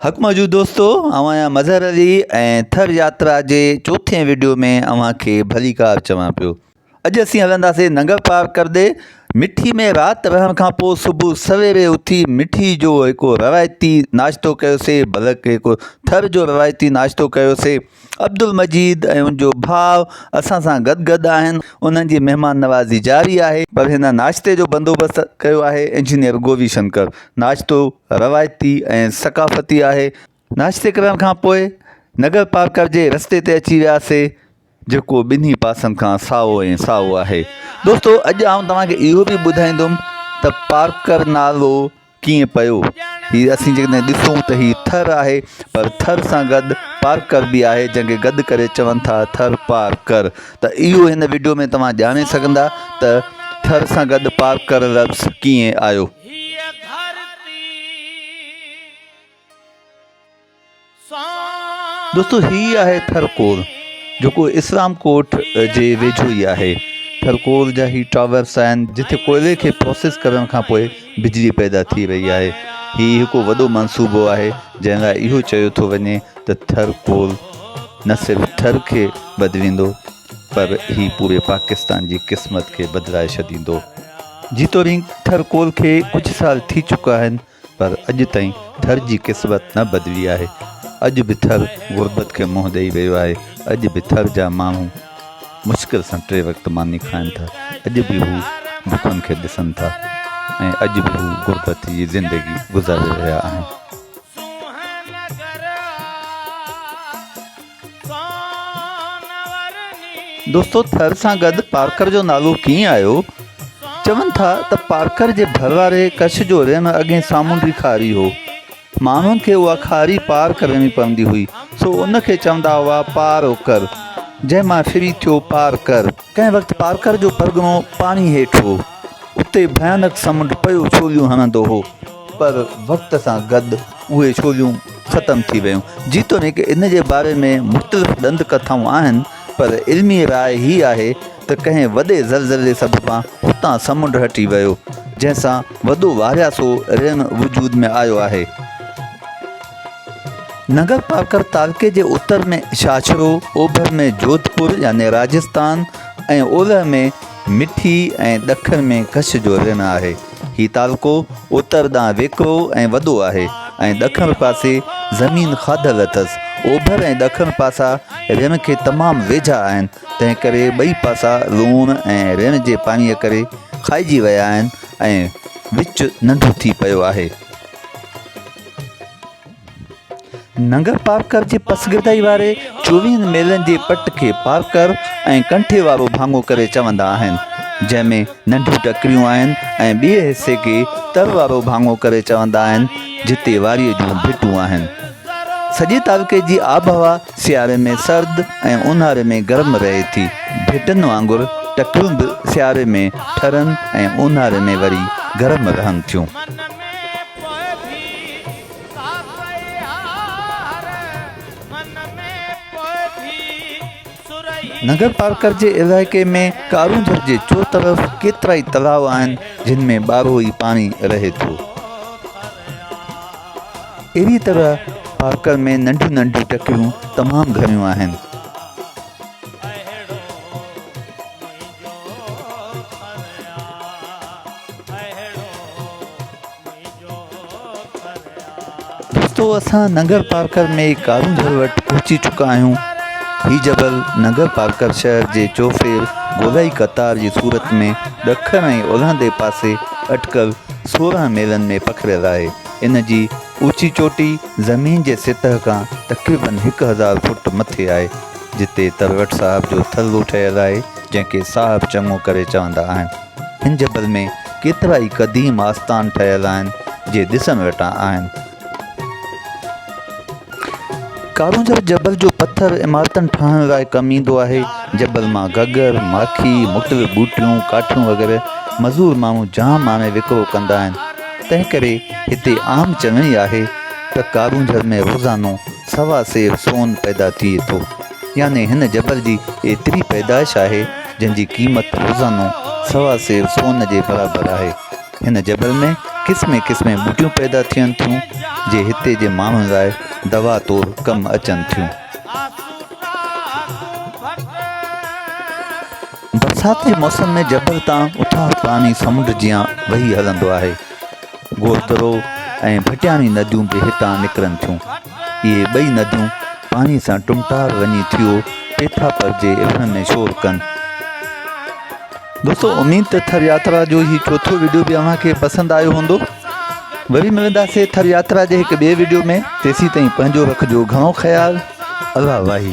हक़ मौजूद दोस्तों, आवां मज़हर अली ऐं थर यात्रा जे चौथे वीडियो में अवां खे भली कार चवां पियो। अॼु असीं हलंदासीं नंगर पार्कर ॾे। मिठी में राति रहण खां पोइ सुबुह सवेरे उथी मिठी जो हिकु रवायती नाश्तो कयोसीं, बल्कि हिकु थर जो रवायती नाश्तो कयोसीं। अब्दुल मजीद ऐं उनजो भाउ असां सां गॾु आहिनि। उन्हनि जी महिमान नवाज़ी जारी आहे, पर हिन नाश्ते जो बंदोबस्तु कयो आहे इंजीनियर गोवी शंकर। नाश्तो रवायती ऐं सकाफ़ती आहे। नाश्ते करण खां पोइ नगर पार्कर जे रस्ते ते अची वियासीं, जेको ॿिन्ही पासनि खां साओ ऐं साओ आहे। दोस्तो, अॼु आउं तव्हांखे इहो बि ॿुधाईंदुमि त पार्कर नालो कीअं पियो। हीअ असीं जेकॾहिं ॾिसूं त हीअ थर आहे, पर थर सां गॾु पार्कर बि आहे, जंहिंखे गॾु करे चवनि था थर पार्कर। त इहो हिन वीडियो में तव्हां ॼाणे सघंदा त थर सां गॾु पार्कर लफ़्ज़ कीअं आयो। दोस्तो, हीअ आहे थरकोल, जेको इस्लाम कोट जे वेझो ई आहे। थरकोल जा ही टावर्स आहिनि, जिथे कोयले खे प्रोसेस करण खां पोइ बिजली पैदा थी रही आहे। हीउ हिकु वॾो मनसूबो आहे, जंहिं लाइ इहो चयो थो वञे त थरकोल न सिर्फ़ु थर खे बदिलींदो, पर ही पूरे पाकिस्तान जी क़िस्मत खे बदिलाए छॾींदो। जीतोणीकि थरकोल खे कुझु साल थी चुका आहिनि, पर अॼु ताईं थर जी क़िस्मत न बदिली आहे। अॼु बि थर गुरबत खे मुंहुं ॾेई रहियो आहे। अॼु बि थर जा माण्हू मुश्किल सां 3 वक़्त मानी खाइनि था। अॼु बि हू बुखनि खे ॾिसनि था ऐं अॼु बि हू गुरबत जी ज़िंदगी गुज़ारे रहिया आहिनि। दोस्तो, थर सां गॾु पार्कर जो नालो कीअं आयो? चवनि था त पार्कर जे भरवारे कच्छ जो रेम अॻे सामुंडी खारी हो। माण्हुनि खे उहा खारी पार करणी पवंदी हुई, सो उनखे चवंदा हुआ पार ओकर, जंहिं मां फिरी थियो पार कर। कंहिं वक़्तु पार्कर जो परगि॒णो पाणी हेठि हो। उते भयानक समुंड पियो छोलियूं हणंदो हो, पर वक़्त सां गॾु उहे छोलियूं ख़तमु थी वियूं। जीतोणीकि इन जे बारे में मुख़्तलिफ़ ॾंद कथाऊं आहिनि, पर इल्मी राय हीअ आहे त कंहिं वॾे ज़लज़ले सबबा हुतां समुंड हटी वियो, जंहिंसां वॾो वारियासो रेम वजूद में आयो आहे। नगर पार्कर तालके जे उत्तर में छाछरो, ओभर में जोधपुर यानी राजस्थान ऐं ओलह में मिठी ऐं ॾखण में कच्छ जो रेम आहे। हीउ तालको उत्तर ॾांहुं वेकिरो ऐं वॾो आहे ऐं ॾखण पासे ज़मीन खाधल अथसि। ओभर ऐं ॾखण पासा रेम खे तमामु वेझा आहिनि, तंहिं करे ॿई पासा लूण ऐं रेम जे पाणीअ करे खाइजी विया आहिनि ऐं विच नंढो थी पियो आहे। नगर पार्कर जे पसगिरदाई वारे 24 मेलनि जे पट खे पार्कर ऐं कंठे वारो भाङो करे चवंदा आहिनि, जंहिंमें नंढियूं टकरियूं आहिनि, ऐं ॿिए हिसे खे तर वारो भाङो करे चवंदा आहिनि, जिते वारीअ जूं भिटूं आहिनि। सॼे तालके जी आबहवा सियारे में सर्द ऐं ऊन्हारे में गर्म रहे थी। भिटनि वांगुरु टकरियूं बि सियारे में ठरनि ऐं ऊन्हारे में वरी गर्म रहनि थियूं। नगर पार्कर जे इलाइक़े में कारूंझर जे चो तरफ़ केतिरा ई तलाउ आहिनि, जिन में ॿारो ई पाणी रहे थो। अहिड़ी तरह पार्कर में नंढियूं नंढियूं टकरियूं तमामु घणियूं आहिनि। दोस्तो, असां नगर पार्कर में कारूंझर वटि पहुची चुका आहियूं। ही जबल नगर पार्कर शहर जे चौफेर गोलाई कतार जी सूरत में ॾखण ऐं ओलहंदे पासे अटकल 16 मेलनि में पखिड़ियल आहे। इन जी ऊची चोटी ज़मीन जे सतह खां तक़रीबन 1000 फुट मथे आहे, जिते तरवट साहब जो थल्लो ठहियलु आहे, जंहिंखे साहब चङो करे चवंदा आहिनि। हिन जबल में केतिरा ई क़दीम आस्थान ठहियल आहिनि, जे ॾिसण वेटा आहिनि। कारूंझर जबल जो पत्थर इमारतनि ठाहिण लाइ कमु ईंदो आहे। जबल मां गगर, माखी, मुख़्तलिफ़ ॿूटियूं, काठियूं वग़ैरह मज़दूर माण्हू जाम आणे विकिरो कंदा आहिनि। तंहिं करे हिते आम चवणी आहे त कारूंझर में रोज़ानो 1.25 सेर सोन पैदा थिए थो, यानी हिन जबल जी एतिरी पैदाइश आहे, जंहिंजी क़ीमत रोज़ानो 1.25 सेर सोन जे बराबरि आहे। हिन जबल में क़िस्म क़िस्म ॿूटियूं पैदा थियनि थियूं, जे हिते जे माण्हुनि लाइ दवा तौरु कमु अचनि थियूं। बरसाति जे मौसम में जबल तां उथाह पानी समुंड जियां वही हलंदो आहे। गोतरो ऐं भटियाणी नदियूं बि हितां निकिरनि थियूं। इहे ॿई नदियूं पाणी सां टुमटार वञी थियो पेठा पर जे इभन में शोर कनि। दोस्तों, उम्मीद त थर यात्रा जो ही चौथो वीडियो बि अव्हांखे पसंदि आयो हूंदो। वरी मिलंदासीं थर यात्रा जे हिकु ॿिए वीडियो में। तेसीं ताईं पंहिंजो रखिजो घणो ख़्यालु। अल्लाह वाही।